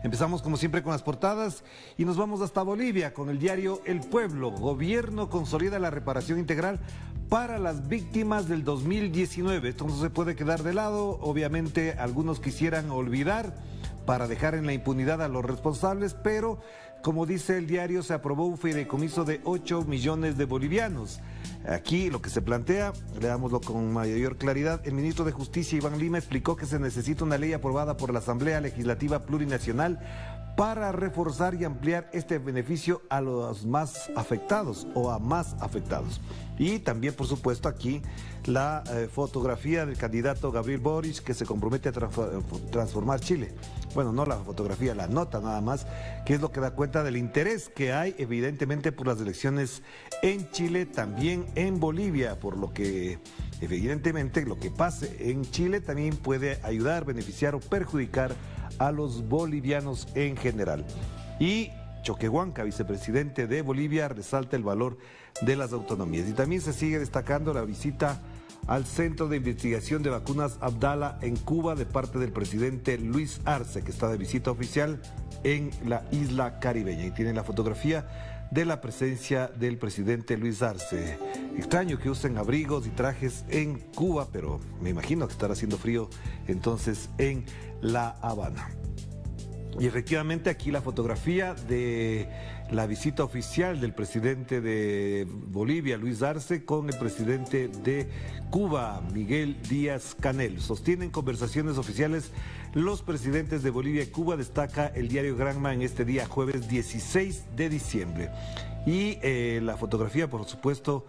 Empezamos como siempre con las portadas y nos vamos hasta Bolivia con el diario El Pueblo. Gobierno consolida la reparación integral para las víctimas del 2019. Esto no se puede quedar de lado. Obviamente algunos quisieran olvidar para dejar en la impunidad a los responsables, pero como dice el diario, se aprobó un fideicomiso de 8 millones de bolivianos. Aquí lo que se plantea, leámoslo con mayor claridad, el ministro de Justicia, Iván Lima, explicó que se necesita una ley aprobada por la Asamblea Legislativa Plurinacional para reforzar y ampliar este beneficio a los más afectados o a más afectados. Y también, por supuesto, aquí la fotografía del candidato Gabriel Boric, que se compromete a transformar Chile. Bueno, no la fotografía, la nota nada más, que es lo que da cuenta del interés que hay evidentemente por las elecciones en Chile, también en Bolivia, por lo que evidentemente lo que pase en Chile también puede ayudar, beneficiar o perjudicar a los bolivianos en general. Y Choquehuanca, vicepresidente de Bolivia, resalta el valor de las autonomías. Y también se sigue destacando la visita al Centro de Investigación de Vacunas Abdala en Cuba de parte del presidente Luis Arce, que está de visita oficial en la isla caribeña. Y tiene la fotografía de la presencia del presidente Luis Arce. Extraño que usen abrigos y trajes en Cuba, pero me imagino que estará haciendo frío entonces en La Habana. Y efectivamente aquí la fotografía de la visita oficial del presidente de Bolivia, Luis Arce, con el presidente de Cuba, Miguel Díaz-Canel. Sostienen conversaciones oficiales los presidentes de Bolivia y Cuba, destaca el diario Granma en este día jueves 16 de diciembre. Y la fotografía, por supuesto,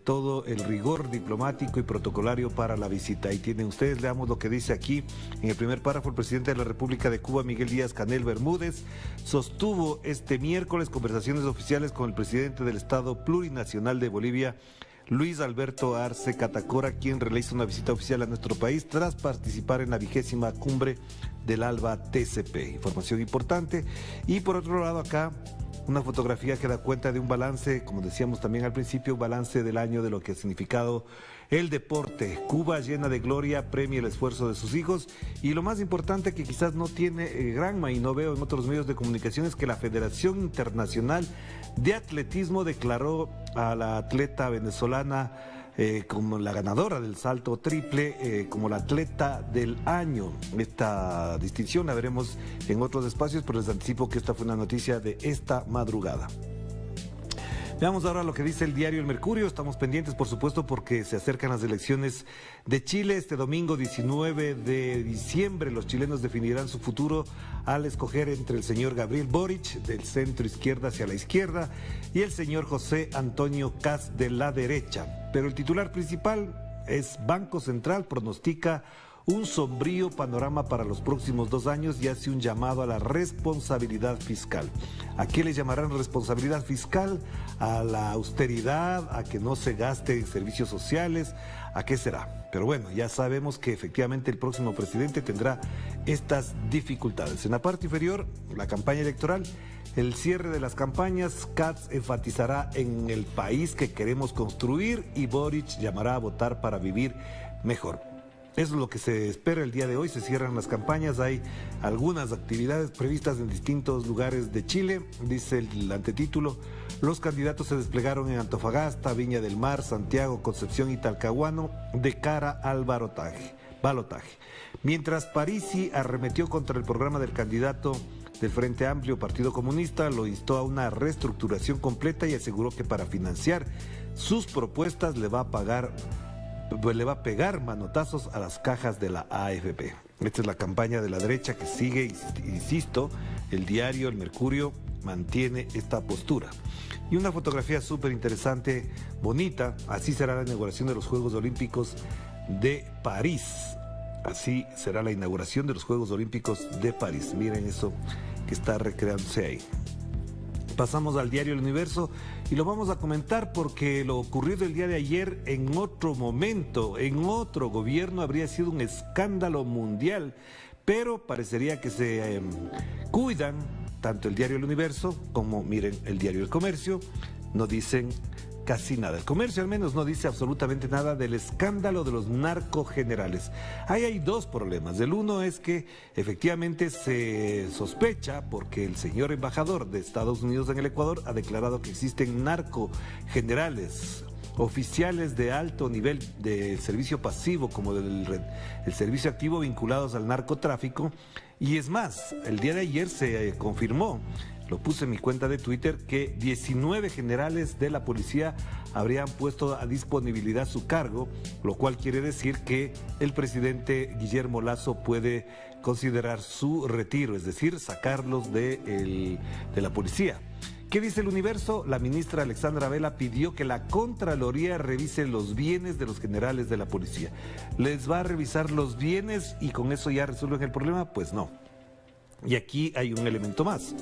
todo el rigor diplomático y protocolario para la visita. Ahí tienen ustedes, leamos lo que dice aquí en el primer párrafo. El presidente de la República de Cuba, Miguel Díaz-Canel Bermúdez, sostuvo este miércoles conversaciones oficiales con el presidente del Estado Plurinacional de Bolivia, Luis Alberto Arce Catacora, quien realiza una visita oficial a nuestro país tras participar en la 20ª cumbre del ALBA TCP. Información importante. Y por otro lado acá, una fotografía que da cuenta de un balance, como decíamos también al principio, un balance del año de lo que ha significado el deporte. Cuba llena de gloria, premia el esfuerzo de sus hijos, y lo más importante que quizás no tiene Granma y no veo en otros medios de comunicación es que la Federación Internacional de Atletismo declaró a la atleta venezolana como la ganadora del salto triple, como la atleta del año. Esta distinción la veremos en otros espacios, pero les anticipo que esta fue una noticia de esta madrugada. Veamos ahora lo que dice el diario El Mercurio. Estamos pendientes, por supuesto, porque se acercan las elecciones de Chile. Este domingo 19 de diciembre los chilenos definirán su futuro al escoger entre el señor Gabriel Boric, del centro izquierda hacia la izquierda, y el señor José Antonio Kast, de la derecha. Pero el titular principal es: Banco Central pronostica un sombrío panorama para los próximos 2 años y hace un llamado a la responsabilidad fiscal. ¿A qué le llamarán responsabilidad fiscal? ¿A la austeridad? ¿A que no se gaste en servicios sociales? ¿A qué será? Pero bueno, ya sabemos que efectivamente el próximo presidente tendrá estas dificultades. En la parte inferior, la campaña electoral, el cierre de las campañas. Kast enfatizará en el país que queremos construir y Boric llamará a votar para vivir mejor. Eso es lo que se espera el día de hoy. Se cierran las campañas, hay algunas actividades previstas en distintos lugares de Chile. Dice el antetítulo: los candidatos se desplegaron en Antofagasta, Viña del Mar, Santiago, Concepción y Talcahuano de cara al balotaje. Mientras Parisi arremetió contra el programa del candidato del Frente Amplio, Partido Comunista, lo instó a una reestructuración completa y aseguró que para financiar sus propuestas le va a pegar manotazos a las cajas de la AFP. Esta es la campaña de la derecha que sigue, insisto, el diario El Mercurio mantiene esta postura. Y una fotografía súper interesante, bonita, así será la inauguración de los Juegos Olímpicos de París. Así será la inauguración de los Juegos Olímpicos de París. Miren eso que está recreándose ahí. Pasamos al diario El Universo y lo vamos a comentar porque lo ocurrido el día de ayer en otro momento, en otro gobierno, habría sido un escándalo mundial, pero parecería que se cuidan tanto el diario El Universo como, miren, el diario El Comercio. Nos dicen casi nada. El Comercio al menos no dice absolutamente nada del escándalo de los narcogenerales. Ahí hay dos problemas. El uno es que efectivamente se sospecha, porque el señor embajador de Estados Unidos en el Ecuador ha declarado que existen narcogenerales, oficiales de alto nivel de servicio pasivo como el servicio activo vinculados al narcotráfico. Y es más, el día de ayer se confirmó, lo puse en mi cuenta de Twitter, que 19 generales de la policía habrían puesto a disponibilidad su cargo, lo cual quiere decir que el presidente Guillermo Lasso puede considerar su retiro, es decir, sacarlos de la policía. ¿Qué dice el Universo? La ministra Alexandra Vela pidió que la Contraloría revise los bienes de los generales de la policía. ¿Les va a revisar los bienes y con eso ya resuelven el problema? Pues no. Y aquí hay un elemento más.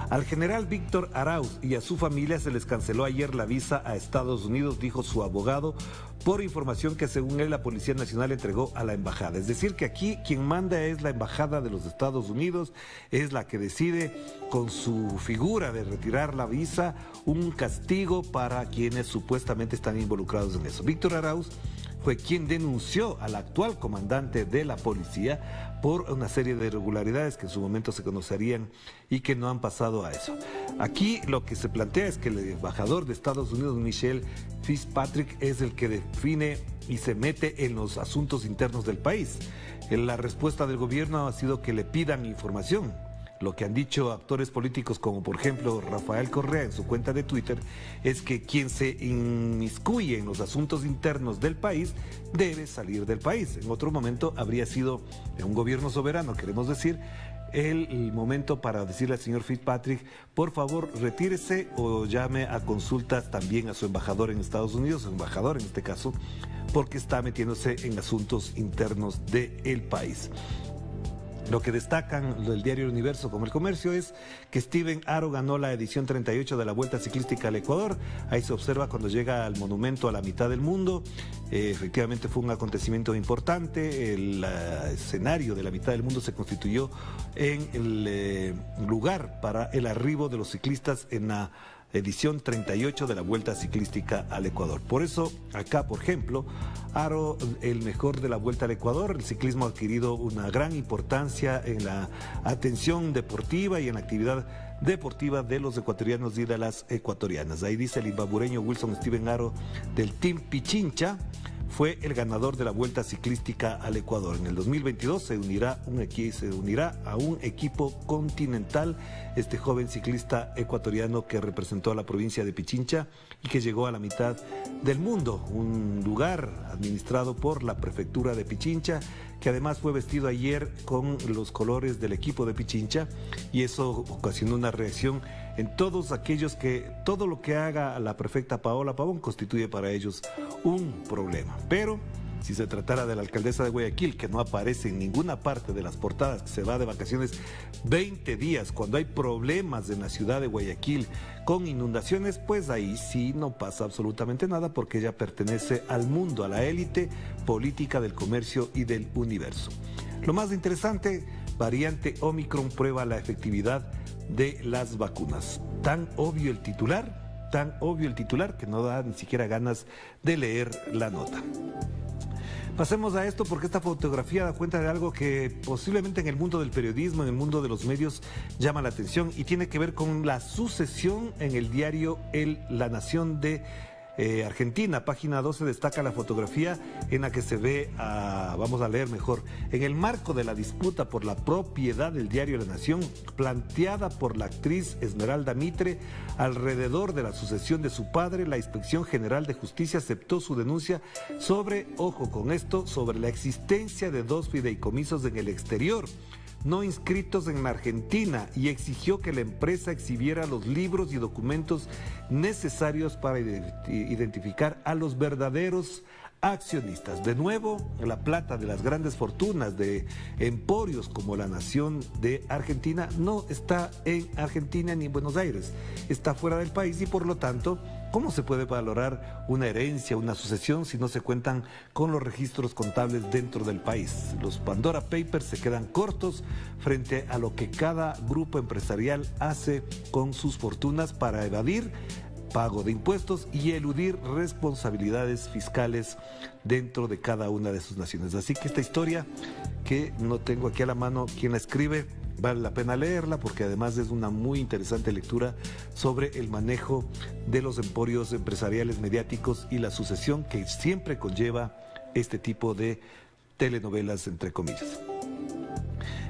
Al general Víctor Arauz y a su familia se les canceló ayer la visa a Estados Unidos, dijo su abogado, por información que según él la Policía Nacional entregó a la embajada. Es decir, que aquí quien manda es la embajada de los Estados Unidos, es la que decide con su figura de retirar la visa un castigo para quienes supuestamente están involucrados en eso. Víctor Arauz fue quien denunció al actual comandante de la policía por una serie de irregularidades que en su momento se conocerían y que no han pasado a eso. Aquí lo que se plantea es que el embajador de Estados Unidos, Michelle Fitzpatrick, es el que define y se mete en los asuntos internos del país. La respuesta del gobierno ha sido que le pidan información. Lo que han dicho actores políticos como por ejemplo Rafael Correa en su cuenta de Twitter es que quien se inmiscuye en los asuntos internos del país debe salir del país. En otro momento habría sido un gobierno soberano, queremos decir, el momento para decirle al señor Fitzpatrick, por favor retírese o llame a consultas también a su embajador en Estados Unidos, su embajador en este caso, porque está metiéndose en asuntos internos del país. Lo que destacan el diario El Universo como El Comercio es que Steven Aro ganó la edición 38 de la Vuelta Ciclística al Ecuador. Ahí se observa cuando llega al monumento a la mitad del mundo. Efectivamente fue un acontecimiento importante. El escenario de la mitad del mundo se constituyó en el lugar para el arribo de los ciclistas en la edición 38 de la Vuelta Ciclística al Ecuador. Por eso, acá, por ejemplo, Aro, el mejor de la Vuelta al Ecuador. El ciclismo ha adquirido una gran importancia en la atención deportiva y en la actividad deportiva de los ecuatorianos y de las ecuatorianas. Ahí dice el imbabureño Wilson Steven Aro del Team Pichincha, fue el ganador de la Vuelta Ciclística al Ecuador. En el 2022 se unirá a un equipo continental este joven ciclista ecuatoriano que representó a la provincia de Pichincha y que llegó a la mitad del mundo, un lugar administrado por la prefectura de Pichincha, que además fue vestido ayer con los colores del equipo de Pichincha, y eso ocasionó una reacción en todos aquellos que todo lo que haga la prefecta Paola Pavón constituye para ellos un problema. Pero si se tratara de la alcaldesa de Guayaquil, que no aparece en ninguna parte de las portadas, que se va de vacaciones 20 días cuando hay problemas en la ciudad de Guayaquil con inundaciones, pues ahí sí no pasa absolutamente nada, porque ella pertenece al mundo, a la élite política del comercio y del universo. Lo más interesante, variante Omicron prueba la efectividad de las vacunas. Tan obvio el titular que no da ni siquiera ganas de leer la nota. Pasemos a esto porque esta fotografía da cuenta de algo que posiblemente en el mundo del periodismo, en el mundo de los medios, llama la atención y tiene que ver con la sucesión en el diario La Nación de Argentina. Página 12 destaca la fotografía en la que se ve, vamos a leer mejor, en el marco de la disputa por la propiedad del diario La Nación, planteada por la actriz Esmeralda Mitre, alrededor de la sucesión de su padre, la Inspección General de Justicia aceptó su denuncia sobre, ojo con esto, sobre la existencia de 2 fideicomisos en el exterior no inscritos en la Argentina, y exigió que la empresa exhibiera los libros y documentos necesarios para identificar a los verdaderos accionistas. De nuevo, la plata de las grandes fortunas de emporios como La Nación de Argentina no está en Argentina ni en Buenos Aires, está fuera del país, y por lo tanto, ¿cómo se puede valorar una herencia, una sucesión, si no se cuentan con los registros contables dentro del país? Los Pandora Papers se quedan cortos frente a lo que cada grupo empresarial hace con sus fortunas para evadir pago de impuestos y eludir responsabilidades fiscales dentro de cada una de sus naciones. Así que esta historia, que no tengo aquí a la mano quien la escribe, vale la pena leerla porque además es una muy interesante lectura sobre el manejo de los emporios empresariales mediáticos y la sucesión que siempre conlleva este tipo de telenovelas, entre comillas.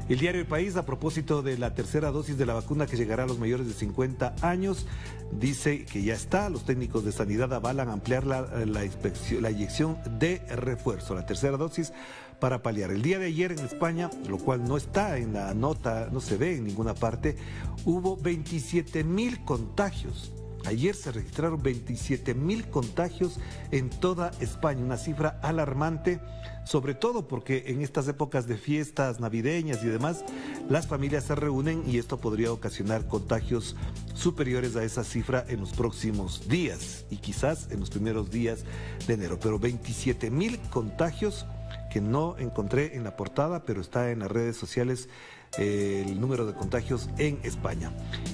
El diario El País, a propósito de la tercera dosis de la vacuna que llegará a los mayores de 50 años, dice que ya está. Los técnicos de sanidad avalan ampliar la inyección de refuerzo, la tercera dosis, para paliar. El día de ayer en España, lo cual no está en la nota, no se ve en ninguna parte, hubo 27,000 contagios. Ayer se registraron 27,000 contagios en toda España, una cifra alarmante, sobre todo porque en estas épocas de fiestas navideñas y demás, las familias se reúnen y esto podría ocasionar contagios superiores a esa cifra en los próximos días y quizás en los primeros días de enero. Pero 27,000 contagios que no encontré en la portada, pero está en las redes sociales el número de contagios en España.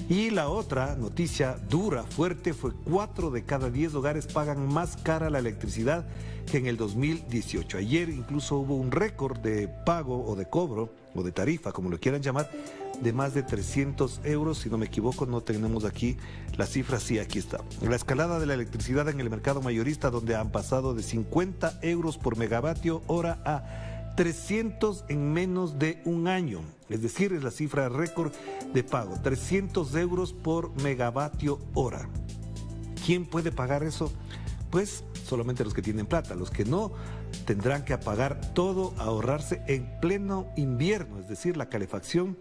Y la otra noticia dura, fuerte, fue 4 de cada 10 hogares pagan más cara la electricidad que en el 2018. Ayer incluso hubo un récord de pago o de cobro, o de tarifa, como lo quieran llamar, de más de 300 euros, si no me equivoco, no tenemos aquí la cifra, sí, aquí está. La escalada de la electricidad en el mercado mayorista, donde han pasado de 50 euros por megavatio hora a 300 en menos de un año, es decir, es la cifra récord de pago, 300 euros por megavatio hora. ¿Quién puede pagar eso? Pues solamente los que tienen plata. Los que no tendrán que apagar todo, ahorrarse en pleno invierno, es decir, la calefacción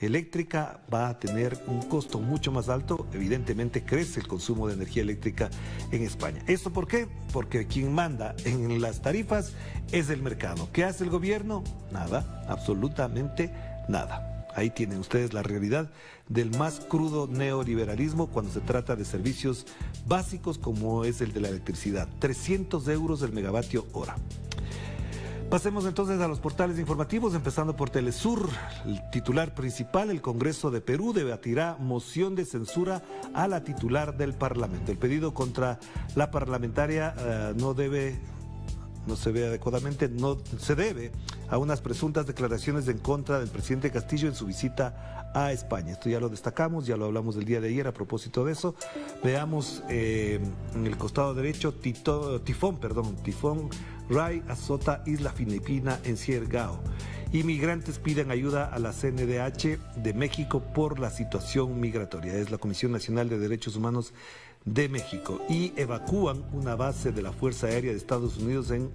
eléctrica va a tener un costo mucho más alto. Evidentemente crece el consumo de energía eléctrica en España. ¿Esto por qué? Porque quien manda en las tarifas es el mercado. ¿Qué hace el gobierno? Nada, absolutamente nada. Ahí tienen ustedes la realidad del más crudo neoliberalismo cuando se trata de servicios básicos como es el de la electricidad. 300 euros el megavatio hora. Pasemos entonces a los portales informativos, empezando por Telesur. El titular principal: el Congreso de Perú debatirá moción de censura a la titular del Parlamento. El pedido contra la parlamentaria no se ve adecuadamente, no se debe a unas presuntas declaraciones en contra del presidente Castillo en su visita a España. Esto ya lo destacamos, ya lo hablamos el día de ayer a propósito de eso. Veamos en el costado derecho, tifón Ray azota isla filipina en Siargao. Inmigrantes piden ayuda a la CNDH de México por la situación migratoria. Es la Comisión Nacional de Derechos Humanos de México. Y evacúan una base de la Fuerza Aérea de Estados Unidos en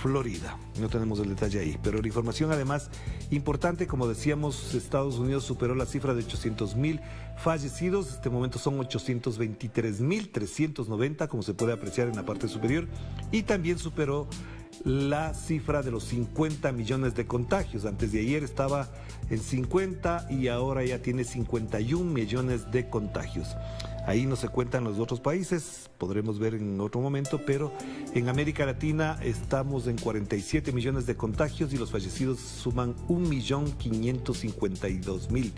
Florida. No tenemos el detalle ahí, pero la información además importante, como decíamos, Estados Unidos superó la cifra de 800,000 fallecidos. En este momento son 823,390, como se puede apreciar en la parte superior, y también superó la cifra de los 50 millones de contagios. Antes de ayer estaba en 50 y ahora ya tiene 51 millones de contagios. Ahí no se cuentan los otros países, podremos ver en otro momento, pero en América Latina estamos en 47 millones de contagios y los fallecidos suman 1.552.000.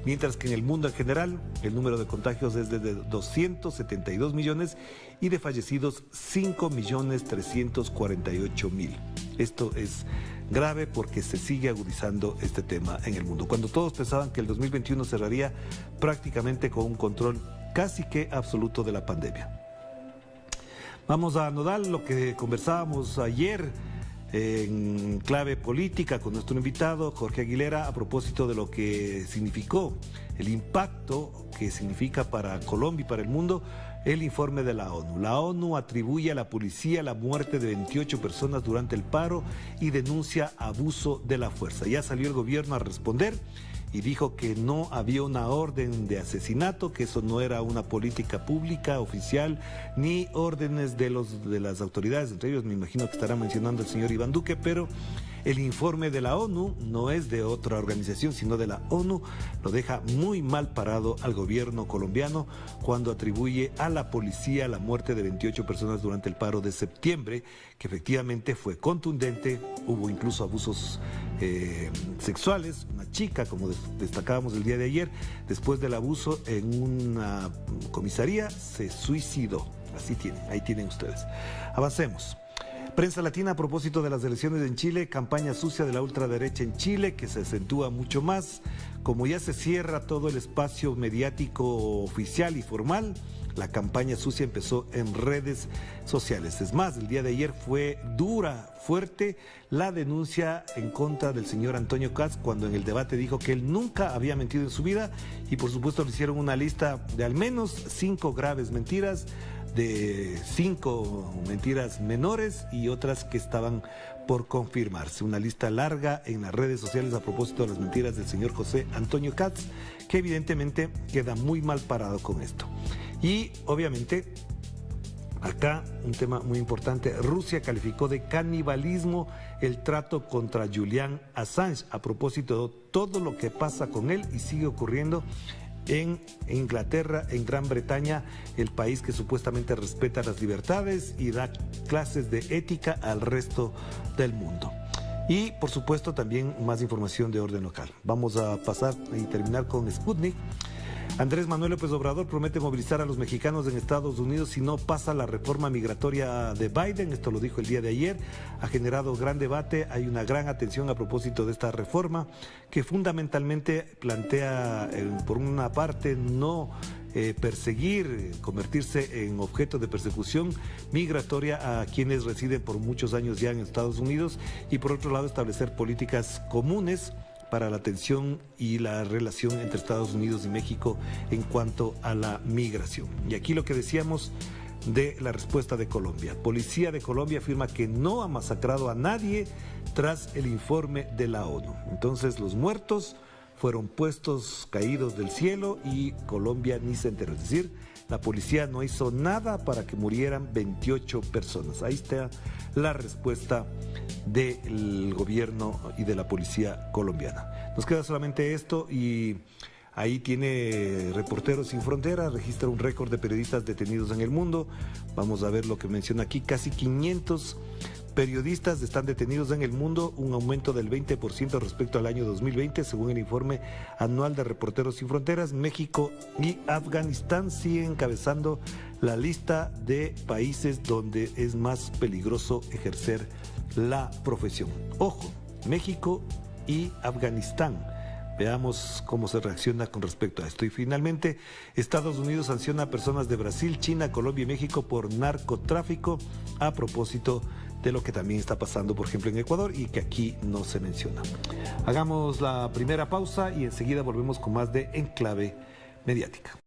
Mientras que en el mundo en general el número de contagios es de 272 millones y de fallecidos 5.348.000. Esto es grave porque se sigue agudizando este tema en el mundo. Cuando todos pensaban que el 2021 cerraría prácticamente con un control casi que absoluto de la pandemia. Vamos a anudar lo que conversábamos ayer en clave política con nuestro invitado Jorge Aguilera a propósito de lo que significó, el impacto que significa para Colombia y para el mundo el informe de la ONU. La ONU atribuye a la policía la muerte de 28 personas durante el paro y denuncia abuso de la fuerza. Ya salió el gobierno a responder y dijo que no había una orden de asesinato, que eso no era una política pública oficial, ni órdenes de las autoridades, entre ellos me imagino que estará mencionando el señor Iván Duque, pero El informe de la ONU no es de otra organización, sino de la ONU, lo deja muy mal parado al gobierno colombiano cuando atribuye a la policía la muerte de 28 personas durante el paro de septiembre, que efectivamente fue contundente. Hubo incluso abusos sexuales. Una chica, como destacábamos el día de ayer, después del abuso en una comisaría, se suicidó. Ahí tienen ustedes. Avancemos. Prensa Latina a propósito de las elecciones en Chile, campaña sucia de la ultraderecha en Chile que se acentúa mucho más. Como ya se cierra todo el espacio mediático oficial y formal, la campaña sucia empezó en redes sociales. Es más, el día de ayer fue dura, fuerte, la denuncia en contra del señor Antonio Katz cuando en el debate dijo que él nunca había mentido en su vida y por supuesto le hicieron una lista de al menos 5 graves mentiras, de 5 mentiras menores y otras que estaban por confirmarse. Una lista larga en las redes sociales a propósito de las mentiras del señor José Antonio Katz, que evidentemente queda muy mal parado con esto. Y obviamente, acá un tema muy importante, Rusia calificó de canibalismo el trato contra Julian Assange a propósito de todo lo que pasa con él y sigue ocurriendo en Inglaterra, en Gran Bretaña, el país que supuestamente respeta las libertades y da clases de ética al resto del mundo. Y por supuesto también más información de orden local. Vamos a pasar y terminar con Sputnik. Andrés Manuel López Obrador promete movilizar a los mexicanos en Estados Unidos si no pasa la reforma migratoria de Biden. Esto lo dijo el día de ayer. Ha generado gran debate. Hay una gran atención a propósito de esta reforma que fundamentalmente plantea, por una parte, no perseguir, convertirse en objeto de persecución migratoria a quienes residen por muchos años ya en Estados Unidos y por otro lado establecer políticas comunes para la atención y la relación entre Estados Unidos y México en cuanto a la migración. Y aquí lo que decíamos de la respuesta de Colombia. Policía de Colombia afirma que no ha masacrado a nadie tras el informe de la ONU. Entonces los muertos fueron puestos caídos del cielo y Colombia ni se enteró. Es decir, la policía no hizo nada para que murieran 28 personas. Ahí está la respuesta del gobierno y de la policía colombiana. Nos queda solamente esto y ahí tiene Reporteros Sin Fronteras, registra un récord de periodistas detenidos en el mundo. Vamos a ver lo que menciona aquí, casi 500 periodistas están detenidos en el mundo, un aumento del 20% respecto al año 2020, según el informe anual de Reporteros Sin Fronteras. México y Afganistán siguen encabezando la lista de países donde es más peligroso ejercer la profesión. Ojo, México y Afganistán. Veamos cómo se reacciona con respecto a esto. Y finalmente, Estados Unidos sanciona a personas de Brasil, China, Colombia y México por narcotráfico a propósito de lo que también está pasando, por ejemplo, en Ecuador y que aquí no se menciona. Hagamos la primera pausa y enseguida volvemos con más de Enclave Mediática.